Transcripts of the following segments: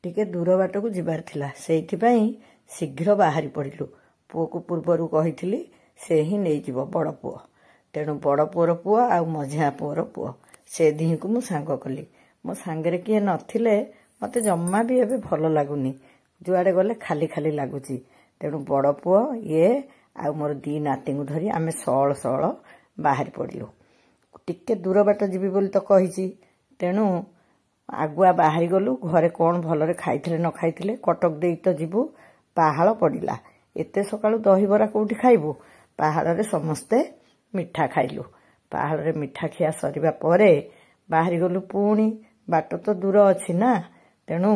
टिके दूर बाट को जीवार थिला सेइथिपाई शीघ्र बाहरी पड़िलु। पुओ को पूर्वरु कहिथिली से ही नहीं जीव बड़ पुओ। तेणु बड़ पुओर पुओ आ मझिया पुओर पुओ से दी को मु सांग कली। मो सांगरे किए नथिले मते जम्मा भी एबे भल लागुनी। जुआडे गले खाली खाली लागुची। तेणु बड़ पुओ ये आ मोर दी नाती को धरी आमे सळ सळ बाहरी पड़िलु। टिके दूर बाट जीवी बोली तो कहिची। तेणु आगुआ बाहरी गलु। घरे कौन भलरे खाइथिले न खाइथिले कटक देई तो जीवु। पाहाड़ पड़िला। एते सकाळु दहीबरा कोउठी खाइबु। पाहाड़े समस्ते मिठा खाइलु। पाहाड़े मिठा खिया सरिबा परे बाहरी गलु। पुणी बाट तो दूर अछि ना। तेणु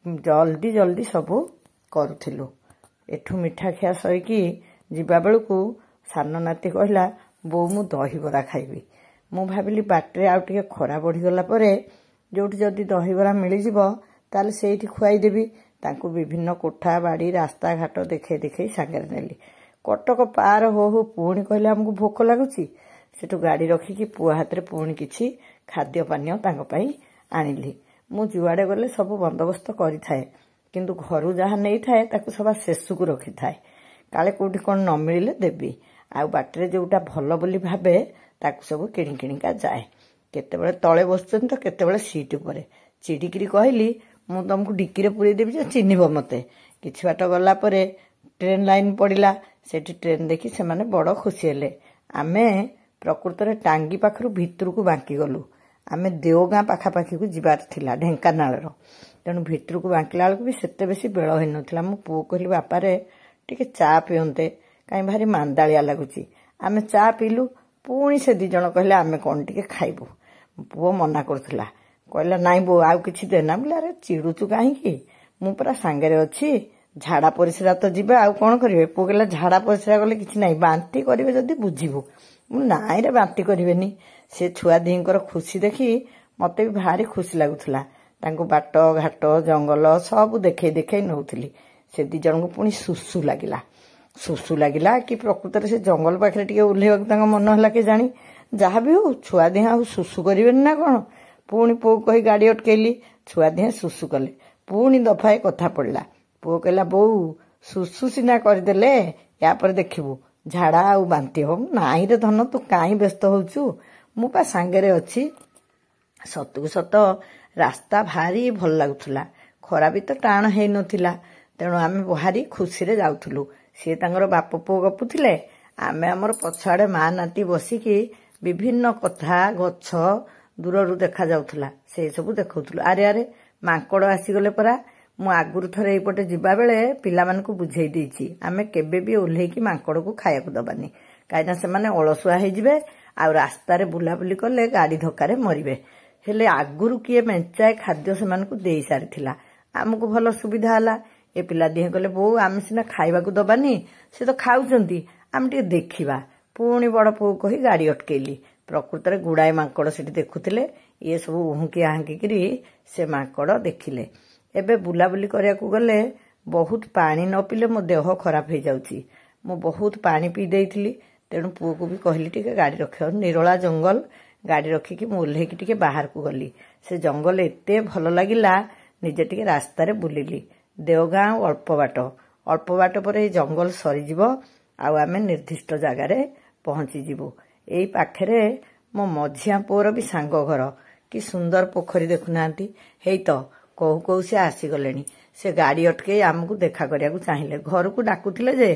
जल्दी जल्दी सबु करूथिलु। एठु मिठा खिया सरिकी जीवा बेलकु सानो नाती कहला बो मु दहीबरा खाइबी। मु भाबिली बाटरे आउ टिके खरा बढ़ी गला परे जोठी जदि दहीबरा मिली जिवो ताले सेठी खुआई देबी। तांकु विभिन्न कोठा बाड़ी रास्ता घाट देखे देखे सांगरे नेली। कटक पार हो हो पुणी कहले हमकु भोक लागुची। सेठु गाड़ी रखिकी पुओ हाथ रे पुणी किछि खाद्य पानीय तांको पई आनिली। मु जुआडे गले सब बंदोबस्त करि थाए किंतु घरु जहा नै थाए ताकु सभा शेषु को रखि थाए। काले कोठी कोन न मिलिले देबी। आ बाटरे जोटा भल बोली भाबे ताकु सब किणी किणीका जाए। केतेबेले तळे बसचन तो केतेबेले सीट उपरे चिड़ीकिरी कहली मु तुमको डिक्की पुरे देवी जे चिन्हिब मते। किछि बाट गला परे ट्रेन लाइन पड़िला। सेठी ट्रेन देखी से माने बड़ खुशी हेले। आमे प्रकृत रे टांगी पाखरु भितर को बांकी गलु। आमे देवगां पाखापाखी को जीवार थिला ढेंकानाल रो। तेणु भितर को बांकिला बेलकु भी सेते बेसी बेल होई नथिला। मु पुओ कहली बापा रे टिके चा पियन्ते काई भारी मांदालिया लागुची। आमे चा पीलु। पुणी से दी जण कहले आमे कोन टिके खाइबु। पुओ मना करथिला कहला नाई बो आउ किछि देना। बोले अरे चिड़ुचु काहींकी मु परा सांगरे अछि। झाड़ा परिस्रा तो जीवा आउ कोन करिवे। पुओ कहला झाड़ा परिस्रा गले किछि नाही बांती करिवे जदी बुझिबु। मु नाई रे बांती करिवेनी। से छुआ दींकर खुशी देखी मते भी भारी खुशी लागुथला। तांको बाट घाट जंगल सब देखे देखे नउथली। से दी जण को पुणी सुसु लागिला। सुसु लागिला कि प्रकृत से जंगल पाखरे टिके उल्लेख तांको मन हला के जानी। जहा भी हो छुआ दिहा आउ सुसु करिवेनी ना कोन। पुणी पुओ कही गाड़ी अटकेली। छुआ दिहे सुसु कले। पुणी दफाए कथा पड़ला। पुओ कहला बो सुसु सिना करदेले या पर देखिबु झाड़ा आउ बांती हो। नाई रे धन तू काई व्यस्त होउचु। मु पा सांगरे अछि। सतु सत रास्ता भारी भल लागुथला। खरा भी तो टाण हेई नथिला। तेणु आमे भारी खुशी रे जाउथुलु। से तांगर बाप पुओ गपुथिले। आमे हमर पछाड़े मा नाती बसिकी विभिन्न कथा गछ दूररू देखा जाउथला। से सब देखौथुलु। अरे अरे मांकड़ आसीगले परा। मु आगुरु थरे एपटे जिबा बेले पिला मानकु बुझेई देइछि आमे केबे भी ओल्हेकी मांकड़ को खायाकु दबानी। काइना से माने अलसुआ हेई जिवे आ रास्ता रे बुलाबुली कले गाड़ी धक्कारे मरिबे। हेले आगुरु किए मेंचाए खाद्य से मानकु देई सारिथिला। आमको भल सुविधा हला। ए पिला दिहे कहले बो आमे सिना खाइबाकु दबानी से तो खाउचंती आमे टिके देखिबा। पुणी बड़ पुओ कही गाड़ी अटकेली। प्रकृत रे गुड़ाए मांकड़ सेठी देखुथिले। ये सब उहुकी आहांकी करी से मांकड़ देखिले। एबे बुलाबुली करियाकु गले बहुत पानी न पीले मो देह खराब हो जाउची। मु बहुत पानी पी देइथिली। तेणु पुओ को भी कहली टिके गाड़ी रखियो। निरोला जंगल गाड़ी रखिकी मु ओल्हेकी टिके बाहर को गली। से जंगल एते भल लागिला निजे टिके रास्ता रे बुलिली। देवगां अल्प बाट पर जंगल सरीजिवो आउ आमे निर्दिष्ट जगार पहुंची जिवु। एई पाखरे मो मझिया पुओर भी सांग घर। कि सुंदर पोखरी देखुनांती। हेई तो कहू कहू से आसीगलेनी। से गाड़ी अटके आमको देखा करियाकु चाहिए। घर को डाकुथिले जे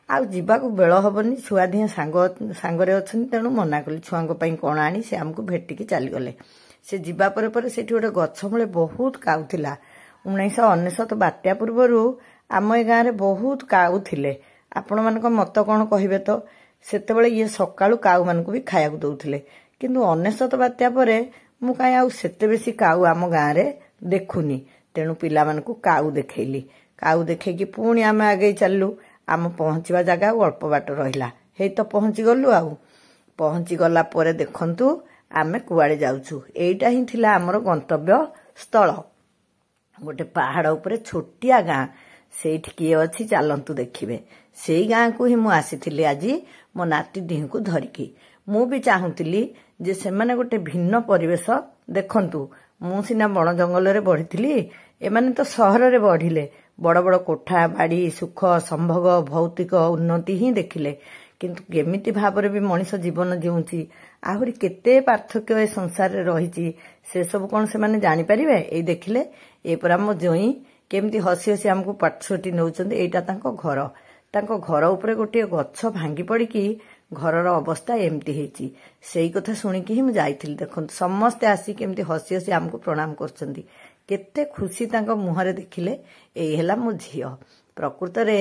आउ जीवाकु बेल हबनी। छुआ दिहे सांगरे अछन। तेणु मना कली। छुआंको पई कोण आनी से आमको भेटिकी चली गले। से जीवा परे परे सेठी गोटे गछ मूले बहुत काउथिला। 1999 बात्या पूर्वरु आम ए गाँव में बहुत काऊ थिले। आपण मानक मत कौन कहिबे तो सेतेबेले ये सकाळु काऊ मानकु भी खायाकु दउथिले। किंतु 1999 बात्या परे मु काई आउ सेते बेसी काऊ आम गाँव रे देखुनी। तेणु पिला मानकु काऊ देखैली। काऊ देखैकी पुणी आमे आगे चललु। आम पहुंचवा जगह अल्प बाट रहिला। हेई तो पहुंची गलु। आउ पहुंची गला परे देखंतु आमे कुआडे जाउछु। एइटा ही थिला हमर गंतव्य स्थल। गोटे पहाड़ उपरे छोटिया गाँ। सेठी किए अछि चालंतु देखिबे। सेई गाँ को ही मु आसीथिली आजी मो नाती दिह को धरिकी। मु भी चाहुतिली जे सेमाने गोटे भिन्न परिवेश देखंतु। ମୁଁ ସିନା ବଣ ଜଙ୍ଗଲରେ ବଢିଥିଲି, ଏମାନେ ତ ସହରରେ ବଢିଲେ। ବଡ ବଡ କୋଠା ବାଡି, ସୁଖ ସମ୍ଭୋଗ, ଭୌତିକ ଉନ୍ନତି ହିଁ ଦେଖିଲେ। କିନ୍ତୁ କେମିତି ଭାବରେ ବି ମଣିଷ ଜୀବନ ଜିଉଛି, ଆହୁରି କେତେ ପାର୍ଥକ୍ୟ ଏ ସଂସାରରେ ରହିଛି, ସେସବୁ କଣ ସେମାନେ ଜାଣିପାରିବେ? ଏଇ ଦେଖିଲେ, ଏ ପରା ମୋ ଜୋଇଁ କେମିତି ହସି ହସି ଆମକୁ ପାଟଛୁଟି ନେଉଛନ୍ତି। ଏଇଟା ତାଙ୍କ ଘର। ତାଙ୍କ ଘର ଉପରେ ଗୋଟିଏ ଗଛ ଭାଙ୍ଗି ପଡିକି ଘରର ଅବସ୍ଥା ଏମିତି ହେଇଛି। ସେଇ କଥା ଶୁଣିକି ହିଁ ମୁଁ ଯାଇଥିଲି। ଦେଖନ୍ତୁ, ସମସ୍ତେ ଆସି କେମିତି ହସି ହସି ଆମକୁ ପ୍ରଣାମ କରୁଛନ୍ତି। କେତେ ଖୁସି ତାଙ୍କ ମୁହଁରେ ଦେଖିଲେ। ଏଇ ହେଲା ମୋ ଝିଅ। ପ୍ରକୃତରେ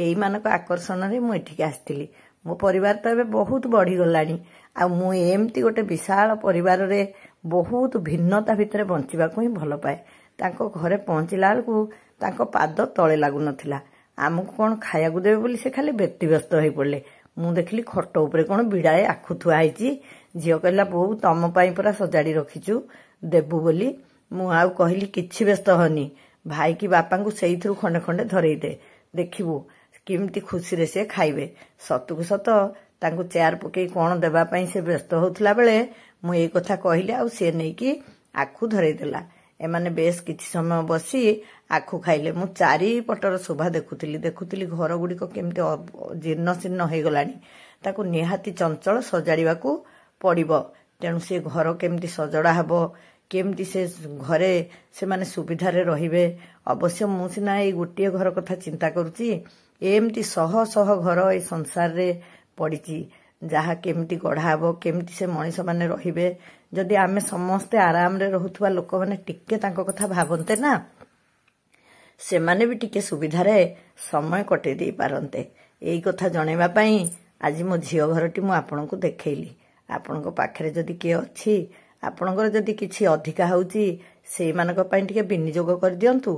ଏଇମାନଙ୍କ ଆକର୍ଷଣରେ ମୁଁ ଏଠିକି ଆସିଥିଲି। ମୋ ପରିବାର ତ ଏବେ ବହୁତ ବଢିଗଲାଣି, ଆଉ ମୁଁ ଏମିତି ଗୋଟେ ବିଶାଳ ପରିବାରରେ ବହୁତ ଭିନ୍ନତା ଭିତରେ ବଞ୍ଚିବାକୁ ହିଁ ଭଲ ପାଏ। ତାଙ୍କ ଘରେ ପହଞ୍ଚିଲା ବେଳକୁ ତାଙ୍କ ପାଦ ତଳେ ଲାଗୁନଥିଲା। ଆମକୁ କଣ ଖାଇବାକୁ ଦେବେ ବୋଲି ସେ ଖାଲି ବ୍ୟତିବ୍ୟସ୍ତ ହେଇ ପଡିଲେ। ମୁଁ ଦେଖିଲି ଖଟ ଉପରେ କଣ ବିଡ଼ାଏ ଆଖୁ ଥୁଆ ହେଇଛି। ଝିଅ କହିଲା, ବୋଉ ତମ ପାଇଁ ପୁରା ସଜାଡି ରଖିଛୁ, ଦେବୁ ବୋଲି। ମୁଁ ଆଉ କହିଲି, କିଛି ବ୍ୟସ୍ତ ହନି, ଭାଇ କି ବାପାଙ୍କୁ ସେଇଥିରୁ ଖଣ୍ଡେ ଖଣ୍ଡେ ଧରେଇ ଦେ, ଦେଖିବୁ କେମିତି ଖୁସିରେ ସେ ଖାଇବେ। ସତକୁ ସତ ତାଙ୍କୁ ଚେୟାର ପକେଇ କଣ ଦେବା ପାଇଁ ସେ ବ୍ୟସ୍ତ ହଉଥିଲା ବେଳେ ମୁଁ ଏଇ କଥା କହିଲି, ଆଉ ସେ ନେଇକି ଆଖୁ ଧରେଇ ଦେଲା। ଏମାନେ ବେଶ କିଛି ସମୟ ବସି ଆଖୁ ଖାଇଲେ। ମୁଁ ଚାରିପଟର ଶୋଭା ଦେଖୁଥିଲି ଘର ଗୁଡ଼ିକ କେମିତି ଜୀର୍ଣ୍ଣ ଶୀର୍ଣ୍ଣ ହେଇଗଲାଣି। ତାକୁ ନିହାତି ଚଞ୍ଚଳ ସଜାଡ଼ିବାକୁ ପଡ଼ିବ। ତେଣୁ ସେ ଘର କେମିତି ସଜଡ଼ା ହେବ, କେମିତି ସେ ଘରେ ସେମାନେ ସୁବିଧାରେ ରହିବେ। ଅବଶ୍ୟ ମୁଁ ସିନା ଏଇ ଗୋଟିଏ ଘର କଥା ଚିନ୍ତା କରୁଛି, ଏମିତି ଶହ ଶହ ଘର ଏ ସଂସାରରେ ପଡ଼ିଛି, ଯାହା କେମିତି ଗଢ଼ା ହେବ, କେମିତି ସେ ମଣିଷମାନେ ରହିବେ। ଯଦି ଆମେ ସମସ୍ତେ ଆରାମରେ ରହୁଥିବା ଲୋକମାନେ ଟିକେ ତାଙ୍କ କଥା ଭାବନ୍ତେ ନା, ସେମାନେ ବି ଟିକେ ସୁବିଧାରେ ସମୟ କଟେଇ ଦେଇ ପାରନ୍ତେ। ଏଇ କଥା ଜଣେଇବା ପାଇଁ ଆଜି ମୋ ଝିଅ ଘରଟି ମୁଁ ଆପଣଙ୍କୁ ଦେଖେଇଲି। ଆପଣଙ୍କ ପାଖରେ ଯଦି କିଏ ଅଛି, ଆପଣଙ୍କର ଯଦି କିଛି ଅଧିକା ହେଉଛି, ସେଇମାନଙ୍କ ପାଇଁ ଟିକେ ବିନିଯୋଗ କରିଦିଅନ୍ତୁ।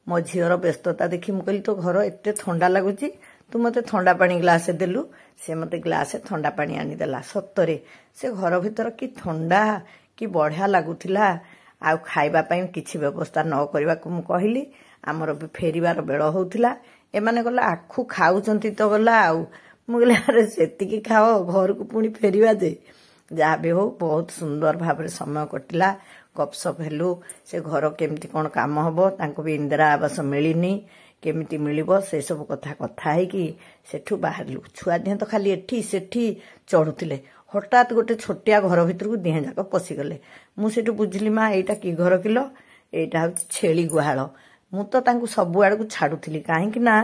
ମୋ ଝିଅର ବ୍ୟସ୍ତତା ଦେଖି ମୁଁ କହିଲି, ତୋ ଘର ଏତେ ଥଣ୍ଡା ଲାଗୁଛି, ତୁ ମୋତେ ଥଣ୍ଡା ପାଣି ଗ୍ଲାସେ ଦେଲୁ। ସେ ମୋତେ ଗ୍ଲାସେ ଥଣ୍ଡା ପାଣି ଆଣିଦେଲା। ସତରେ ସେ ଘର ଭିତର କି ଥଣ୍ଡା, କି ବଢ଼ିଆ ଲାଗୁଥିଲା। ଆଉ ଖାଇବା ପାଇଁ କିଛି ବ୍ୟବସ୍ଥା ନ କରିବାକୁ ମୁଁ କହିଲି। ଆମର ବି ଫେରିବାର ବେଳ ହଉଥିଲା। ଏମାନେ ଗଲା ଆଖୁ ଖାଉଛନ୍ତି ତ ଗଲା। ଆଉ ମୁଁ କହିଲି, ଆରେ ସେତିକି ଖାଅ, ଘରକୁ ପୁଣି ଫେରିବା ଯେ। ଯାହା ବି ହଉ, ବହୁତ ସୁନ୍ଦର ଭାବରେ ସମୟ କଟିଲା। ଗପସପ ହେଲୁ। ସେ ଘର କେମିତି କଣ କାମ ହବ, ତାଙ୍କୁ ବି ଇନ୍ଦିରା ଆବାସ ମିଳିନି, କେମିତି ମିଳିବ, ସେସବୁ କଥା ହେଇକି ସେଠୁ ବାହାରିଲୁ। ଛୁଆ ଦିହେଁ ତ ଖାଲି ଏଠି ସେଠି ଚଢୁଥିଲେ। ହଠାତ୍ ଗୋଟେ ଛୋଟିଆ ଘର ଭିତରକୁ ଦିହେଁ ଯାକ ପଶିଗଲେ। ମୁଁ ସେଠୁ ବୁଝିଲି, ମା ଏଇଟା କି ଘର କିଲ? ଏଇଟା ହଉଛି ଛେଳି ଗୁହାଳ। ମୁଁ ତ ତାଙ୍କୁ ସବୁଆଡକୁ ଛାଡୁଥିଲି, କାହିଁକି ନା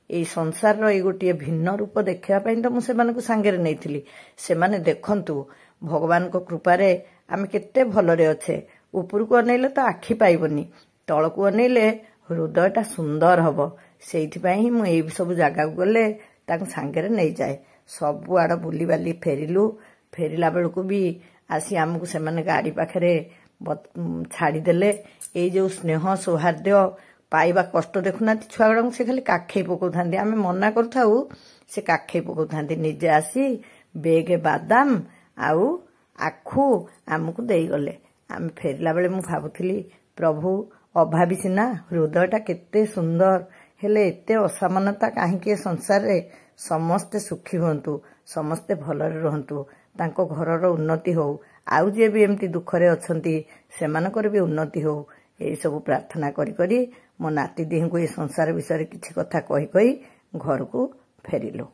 ଏଇ ସଂସାରର ଏଇ ଗୋଟିଏ ଭିନ୍ନ ରୂପ ଦେଖିବା ପାଇଁ ତ ମୁଁ ସେମାନଙ୍କୁ ସାଙ୍ଗରେ ନେଇଥିଲି। ସେମାନେ ଦେଖନ୍ତୁ, ଭଗବାନଙ୍କ କୃପାରେ ଆମେ କେତେ ଭଲରେ ଅଛେ। ଉପରକୁ ଅନେଇଲେ ତ ଆଖି ପାଇବନି, ତଳକୁ ଅନେଇଲେ ହୃଦୟଟା ସୁନ୍ଦର ହବ। ସେଇଥିପାଇଁ ହିଁ ମୁଁ ଏଇ ସବୁ ଜାଗାକୁ ଗଲେ ତାଙ୍କୁ ସାଙ୍ଗରେ ନେଇଯାଏ। ସବୁଆଡ ବୁଲିବାଲି ଫେରିଲୁ। ଫେରିଲା ବେଳକୁ ବି ଆସି ଆମକୁ ସେମାନେ ଗାଡି ପାଖରେ ଛାଡିଦେଲେ। ଏଇ ଯୋଉ ସ୍ନେହ ସୌହାର୍ଦ୍ଦ୍ୟ ପାଇବା କଷ୍ଟ ଦେଖୁନାହାନ୍ତି ଛୁଆ ଗୁଡାଙ୍କୁ, ସେ ଖାଲି କାଖେଇ ପକାଉଥାନ୍ତି। ଆମେ ମନା କରୁଥାଉ, ସେ କାଖେଇ ପକାଉଥାନ୍ତି। ନିଜେ ଆସି ବେଗେ ବାଦାମ ଆଉ ଆଖୁ ଆମକୁ ଦେଇଗଲେ। ଆମେ ଫେରିଲା ବେଳେ ମୁଁ ଭାବୁଥିଲି, ପ୍ରଭୁ ଅଭାବୀ ସିନା, ହୃଦୟଟା କେତେ ସୁନ୍ଦର, ହେଲେ ଏତେ ଅସମାନତା କାହିଁକି ଏ ସଂସାରରେ? ସମସ୍ତେ ସୁଖୀ ହୁଅନ୍ତୁ, ସମସ୍ତେ ଭଲରେ ରୁହନ୍ତୁ, ତାଙ୍କ ଘରର ଉନ୍ନତି ହଉ। ଆଉ ଯିଏ ବି ଏମିତି ଦୁଃଖରେ ଅଛନ୍ତି, ସେମାନଙ୍କର ବି ଉନ୍ନତି ହଉ। ଏଇସବୁ ପ୍ରାର୍ଥନା କରି କରି ମୋ ନାତି ଦିହିଁଙ୍କୁ ଏ ସଂସାର ବିଷୟରେ କିଛି କଥା କହି ଘରକୁ ଫେରିଲୁ।